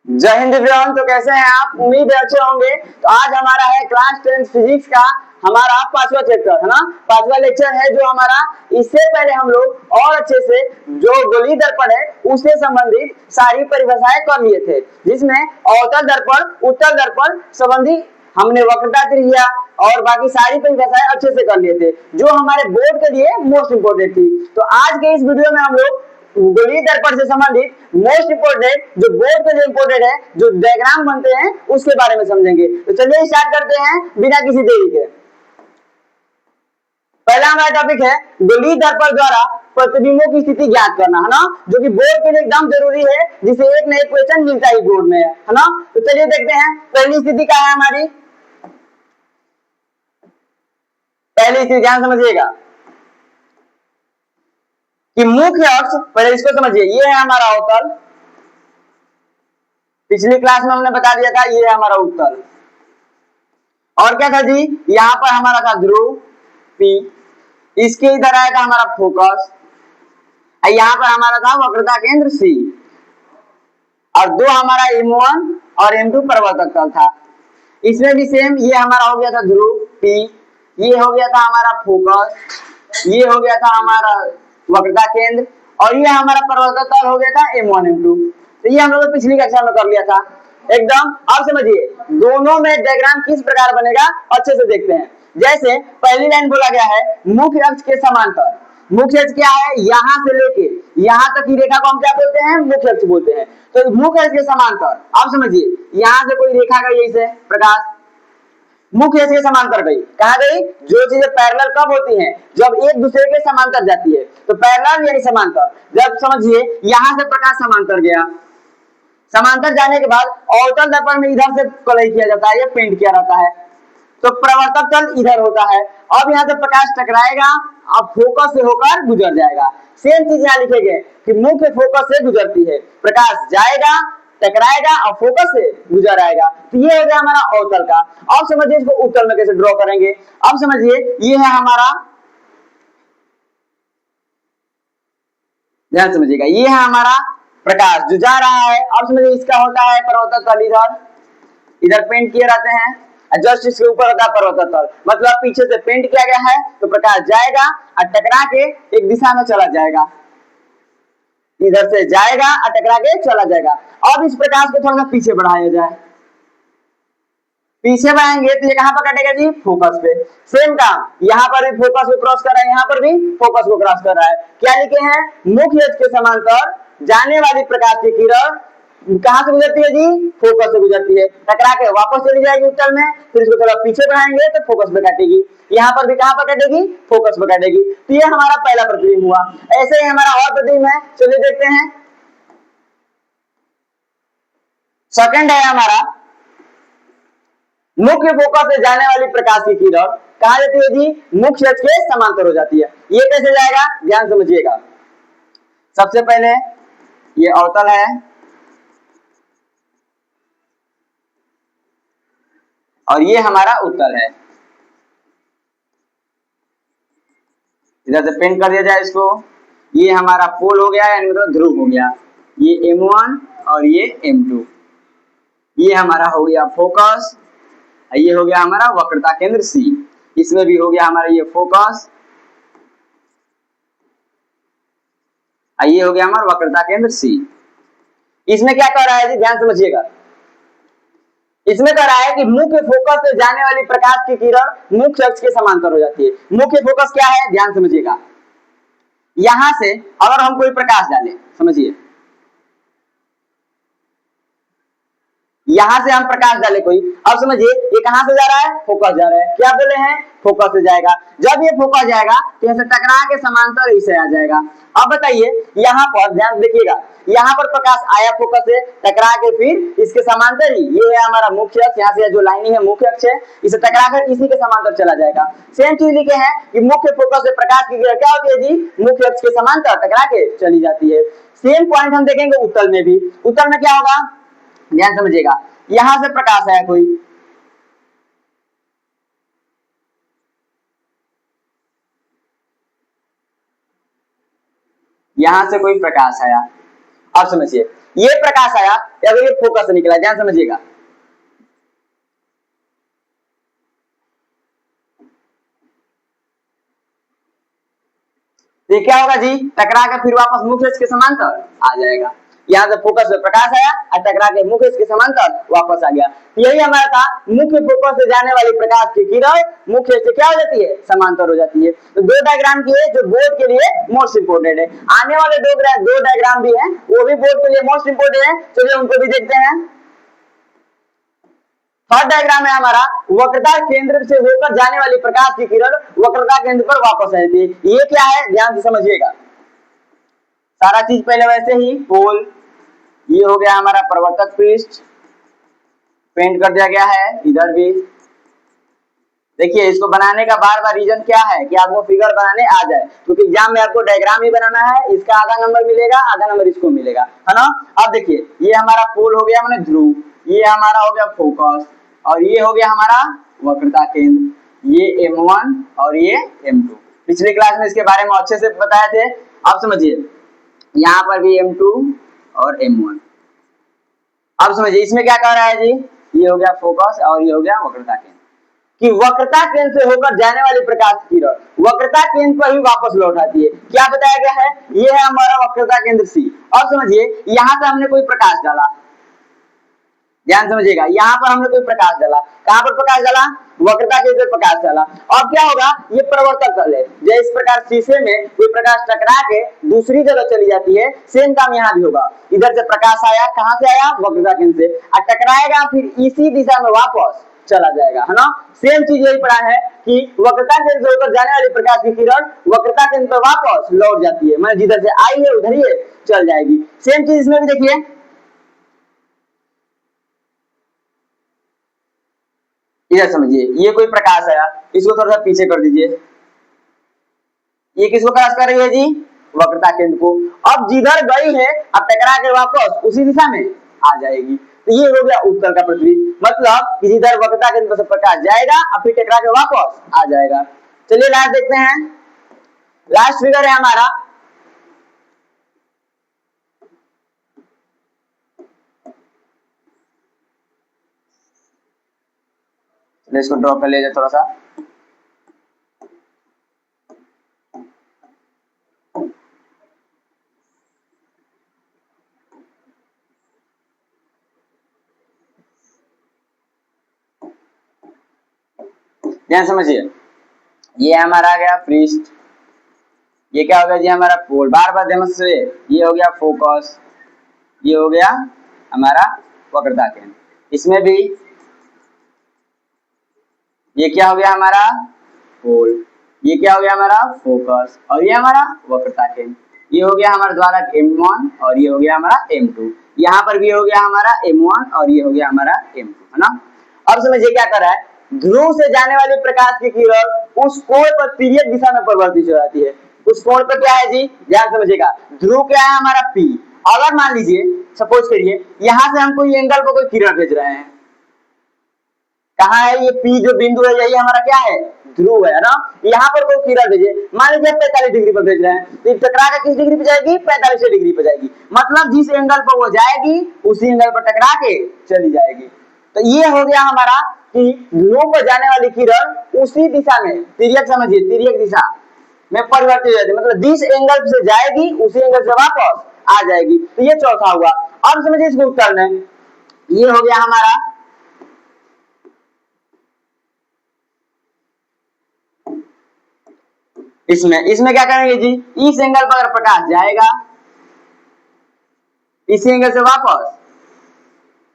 जय हिंद एवरीवन। तो कैसे हैं आप? उम्मीद है अच्छे होंगे। तो आज हमारा है क्लास 10 फिजिक्स का हमारा पांचवा चैप्टर है ना, पांचवा लेक्चर है जो हमारा। इससे पहले हम लोग और अच्छे से जो गोलीय दर्पण है उससे संबंधित सारी परिभाषाएं कर लिए थे, जिसमें अवतल दर्पण, उत्तल दर्पण संबंधी हमने वक्रता त्रिज्या और बाकी सारी परिभाषाएं अच्छे से कर लिए थे, जो हमारे बोर्ड के लिए मोस्ट इंपोर्टेंट थी। तो आज के इस वीडियो में हम लोग गोलीय दर्पण से संबंधित मोस्ट इंपोर्टेंट जो बोर्ड के लिए इंपोर्टेंट है, जो डायग्राम बनते हैं उसके बारे में समझेंगे। तो चलिए स्टार्ट करते हैं बिना किसी देरी के। पहला हमारा टॉपिक है गोलीय दर्पण द्वारा प्रतिबिंबों की स्थिति ज्ञात करना, है ना, जो कि बोर्ड के लिए एकदम जरूरी है, जिसे एक न एक क्वेश्चन मिलता ही बोर्ड में है ना। तो चलिए देखते हैं पहली स्थिति क्या है हमारी। पहली स्थिति ध्यान समझिएगा कि मुख्य अक्ष, पहले इसको समझिए, ये है हमारा अवतल। पिछली क्लास में हमने बता दिया था ये है हमारा उत्तल। और क्या था जी, यहां पर हमारा था ध्रुव P, इसके इधर आया था हमारा फोकस, यहां पर हमारा था वक्रता केंद्र C, और दो हमारा M1 और M2 प्रवर्तक तल था। इसमें भी सेम, ये हमारा हो गया था ध्रुव P, ये हो गया था हमारा फोकस, ये हो गया था हमारा वक्रता केंद्र, और ये हमारा प्रवर्तक तल हो गया था M1 M2। तो ये हम लोग पिछली कक्षा में कर लिया था एकदम। अब समझिए दोनों में डायग्राम किस प्रकार बनेगा, अच्छे से देखते हैं। जैसे पहली लाइन बोला गया है मुख्य अक्ष के समांतर। मुख्य अक्ष क्या है, यहां से लेके यहां तक की रेखा को हम क्या बोलते हैं, मुख्य अक्ष बोलते हैं। तो मुख्य अक्ष के समांतर, अब समझिए यहां से कोई रेखा गई ऐसे प्रकाश, मुख्य अक्ष के समांतर गई, कहां गई? जो चीजें पैरेलल कब होती हैं, जब एक दूसरे के समांतर जाती है। तो पैरेलल यानी समांतर, जब समझिए यहां से प्रकाश समांतर गया, समांतर जाने के बाद अवतल दर्पण में इधर से कलई किया जाता है या पेंट किया रहता है, तो प्रवर्तक तल इधर होता है। अब यहां से प्रकाश टकराएगा, अब फोकस से होकर गुजर जाएगा। सेम चीज यहां लिखे गए कि मुख्य फोकस से गुजरती है, प्रकाश जाएगा, टकराएगा और फोकस से गुजर आएगा। तो ये हो गया हमारा अवतल का। अब समझिए इसको उत्तल में कैसे ड्रॉ करेंगे। अब समझिए ये है हमारा, ध्यान समझिएगा, ये है हमारा प्रकाश जो जा रहा है। अब समझिए इसका होता है प्रवर्तक तल, इधर इधर पेंट किए रहते हैं, जस्ट इसके ऊपर होता है प्रवर्तक तल, मतलब पीछे से पेंट किया गया है। तो प्रकाश जाएगा और टकरा के एक दिशा में चला जाएगा, इधर से जाएगा और टकरा के चला जाएगा। अब इस प्रकाश को थोड़ा सा पीछे बढ़ाया जाए, पीछे बढ़ाएंगे तो ये कहां पर कटेगा जी, फोकस पे। सेम काम, यहां पर भी फोकस को क्रॉस कर रहा है, यहां पर भी फोकस को क्रॉस कर रहा है। क्या लिखे हैं, मुख्य अक्ष के समांतर जाने वाली प्रकाश की किरण कहां से गुजरती है जी, फोकस से गुजरती है, टकरा के वापस चली जाएगी उत्तल में, फिर इसको थोड़ा पीछे बढ़ाएंगे तो फोकस पे काटेगी। यहां पर भी कहां पर काटेगी, फोकस पे काटेगी। तो ये हमारा पहला प्रतिबिंब हुआ। ऐसे ही हमारा और प्रतिबिंब है, चलिए देखते हैं। सेकंड है हमारा मुख्य फोकस से जाने वाली प्रकाश की किरण कहां जाती है जी, मुख्य अक्ष के समांतर हो जाती है। ये कैसे जाएगा, ध्यान समझिएगा। सबसे पहले ये अवतल है, और ये हमारा उत्तल है। इधर से पेंट कर दिया जाए इसको। ये हमारा पोल हो गया, यानी मतलब ध्रुव हो गया। ये M1 और ये M2। ये हमारा हो गया फोकस, ये हो गया हमारा वक्रता केंद्र C। इसमें भी हो गया हमारा ये फोकस, ये हो गया हमारा वक्रता केंद्र C। इसमें क्या कर रहा है जी, ध्यान समझिएगा। इसमें कह रहा है कि मुख्य फोकस से जाने वाली प्रकाश की किरण मुख्य अक्ष के समांतर हो जाती है। मुख्य फोकस क्या है, ध्यान समझिएगा। यहां से अगर हम कोई प्रकाश डालें, समझिए यहां से हम प्रकाश डाले कोई, अब समझिए ये कहां से जा रहा है, फोकस जा रहा है। क्या बोले हैं, फोकस से जाएगा। जब ये फोकस जाएगा तो यहां से टकरा के समांतर इसे आ जाएगा। अब बताइए यहां पर ध्यान देखिएगा, यहां पर प्रकाश आया फोकस से, टकरा के फिर इसके समांतर ही, ये है हमारा मुख्य अक्ष, यहां से जो लाइनिंग है मुख्य अक्ष है, इसे टकरा कर इसी के समांतर चला जाएगा। सेम चीज लिखे हैं कि मुख्य फोकस से प्रकाश की किरण क्या होती है जी, मुख्य अक्ष के समांतर टकरा के चली जाती है। सेम पॉइंट हम देखेंगे उत्तल में भी। उत्तल में क्या होगा, ध्यान समझिएगा। यहां से प्रकाश आया कोई, यहां से कोई प्रकाश आया, अब समझिए, ये प्रकाश आया, अगर ये फोकस से निकला, ध्यान समझिएगा। ये क्या होगा जी, टकरा के फिर वापस मुख्य अक्ष के समांतर आ जाएगा। यहाँ से फोकस से प्रकाश आया और टकरा के मुख्य अक्ष के समांतर वापस आ गया। यही हमारा था, मुख्य फोकस से जाने वाली प्रकाश की किरण मुख्य अक्ष से क्या हो जाती है, समांतर हो जाती है। तो दो डायग्राम किए जो बोर्ड के लिए मोस्ट इंपोर्टेंट है। आने वाले दो डायग्राम भी हैं, वो भी बोर्ड के लिए मोस्ट इंपोर्टेंट है, चलिए उनको भी देखते हैं। थर्ड डायग्राम है हमारा, वक्रता केंद्र से होकर जाने वाली प्रकाश की किरण वक्रता केंद्र पर वापस आती है। ये क्या है, ध्यान से समझिएगा। सारा चीज पहले वैसे ही, पोल, ये हो गया हमारा प्रवर्तक पृष्ठ, पेंट कर दिया गया है इधर भी। देखिए, इसको बनाने का बार बार रीजन क्या है कि आपको फिगर बनाने आ जाए, क्योंकि एग्जाम में आपको डायग्राम ही बनाना है। इसका आधा नंबर मिलेगा, आधा नंबर इसको मिलेगा, है ना। अब देखिए, ये हमारा पोल हो गया मैंने ध्रुव, ये हमारा हो गया फोकस, और ये हो गया हमारा वक्रता केंद्र, ये M1 और ये M2। पिछले क्लास में इसके बारे में अच्छे से बताए थे। अब समझिए, यहाँ पर भी M2 और M1। अब समझिए इसमें क्या कह रहा है जी, ये हो गया फोकस और ये हो गया वक्रता केंद्र, कि वक्रता केंद्र से होकर जाने वाली प्रकाश की किरण वक्रता केंद्र पर ही वापस लौट आती है। क्या बताया गया है, ये है हमारा वक्रता केंद्र C। अब समझिए, यहां से हमने कोई प्रकाश डाला, ध्यान समझिएगा, यहाँ पर हमने कोई प्रकाश डाला, कहां पर प्रकाश डाला, वक्रता केंद्र पर प्रकाश डाला। अब क्या होगा, ये प्रवर्तक तल है, जैसे इस प्रकार शीशे में कोई प्रकाश टकरा के दूसरी जगह चली जाती है, सेम काम यहाँ भी होगा। इधर से प्रकाश आया, कहां से आया, वक्रता केंद्र से, और टकराएगा फिर इसी दिशा में वापस चला जाएगा, है ना। सेम चीज यही पढ़ा है कि वक्रता केंद्र से होकर जाने वाली प्रकाश की किरण वक्रता केंद्र पर वापस लौट जाती है, मतलब जिधर से आई है उधर ही चल जाएगी। सेम चीज इसमें भी देखिए, इधर समझिए, ये कोई प्रकाश आया, इसको थोड़ा सा पीछे कर दीजिए, ये किसको क्रॉस कर रही है जी, वक्रता केंद्र को। अब जिधर गई है, अब टकरा के वापस उसी दिशा में आ जाएगी। तो ये हो गया उत्तर का पृथ्वी, मतलब जिधर वक्रता केंद्र से प्रकाश जाएगा और फिर टकरा के वापस आ जाएगा। चलिए लास्ट देखते हैं, लास्ट फिगर है हमारा, इसको ड्रॉ कर लीजिए थोड़ा सा। ध्यान समझिए, ये हमारा आ गया पृष्ठ, ये क्या हो गया जी हमारा पोल, बार बार ध्यान से, ये हो गया फोकस, ये हो गया हमारा वक्रता केंद्र, इसमें भी ये क्या हो गया हमारा पोल, ये क्या हो गया हमारा फोकस, और ये हमारा वक्रता केंद्र, ये हो गया हमारा द्वारक M1 और ये हो गया हमारा M2। यहाँ पर भी हो गया हमारा M1 और ये हो गया हमारा M2, है ना। अब समझिए क्या कर रहा है, ध्रुव से जाने वाली प्रकाश की किरण उस कोण पर तिर्यक दिशा में परिवर्तित हो जाती है। उस कोण पर क्या है जी, ध्यान समझिएगा, ध्रुव क्या है हमारा P। अगर मान लीजिए, सपोज करिए, यहां से हम कोई एंगल पर कोई किरण भेज रहे हैं, कहाँ है ये P जो बिंदु है, यही हमारा क्या है, ध्रुव है ना। यहाँ पर कोई किरण भेजे, मान लीजिए 45 डिग्री पर भेज रहे हैं, तो टकरा के किस डिग्री पे जाएगी, 45 डिग्री पे जाएगी, मतलब जिस एंगल पर वो जाएगी उसी एंगल पर टकरा के चली जाएगी। तो ये हो गया हमारा कि ध्रुव पर जाने वाली किरण उसी दिशा में, तिर्यक समझिए, तिर्यक दिशा में परिवर्तित हो जाती है, मतलब जिस एंगल से जाएगी उसी एंगल से वापस आ जाएगी। तो ये चौथा हुआ। अब समझिए इसको उत्तर में, ये हो गया हमारा इसमें क्या करेंगे जी, इस एंगल पर अगर प्रकाश जाएगा इसी एंगल से वापस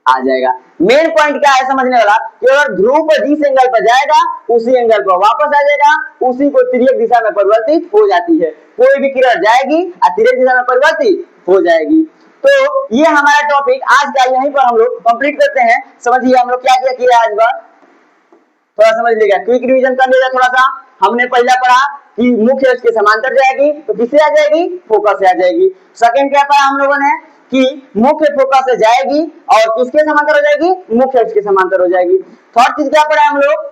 आ जाएगा। मेन पॉइंट क्या है समझने वाला, कि अगर ध्रुव पर जिस एंगल पर जाएगा उसी एंगल पर वापस आ जाएगा, उसी को तिर्यक दिशा में परिवर्तित हो जाती है। कोई भी किरण जाएगी और तिर्यक दिशा में परिवर्तित हो जाएगी। तो ये हमारा टॉपिक आज का यहीं पर हम लोग कंप्लीट करते हैं। समझिए हम लोग क्या क्या किया आज बार, थोड़ा समझ लीजिएगा, क्विक रिवीजन कर लीजिएगा थोड़ा सा। हमने पहला पढ़ा कि मुख्य अक्ष के समांतर जाएगी, तो किससे आ जाएगी, फोकस से आ जाएगी। सेकंड क्या पढ़ा हम लोगों ने, कि मुख्य फोकस से जाएगी और किसके समांतर हो जाएगी, मुख्य अक्ष के समांतर हो जाएगी। थर्ड चीज क्या पढ़ा हम लोग,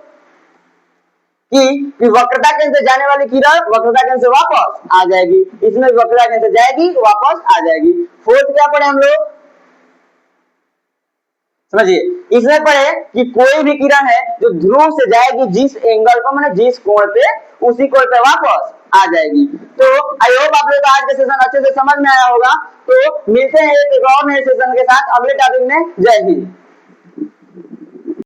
कि वक्रता केंद्र से जाने वाली किरण वक्रता केंद्र से वापस आ जाएगी, इसमें वक्रता केंद्र से जाएगी वापस आ जाएगी। फोर्थ क्या पढ़े हम लोग, समझिए इसमें पढ़े कि कोई भी किरण है जो ध्रुव से जाएगी जिस एंगल पर, माने जिस कोण पे, उसी कोण पे वापस आ जाएगी। तो आई होप आप लोग का आज का सेशन अच्छे से समझ में आया होगा। तो मिलते हैं एक और नए सेशन के साथ अगले टॉपिक में। जय हिंद।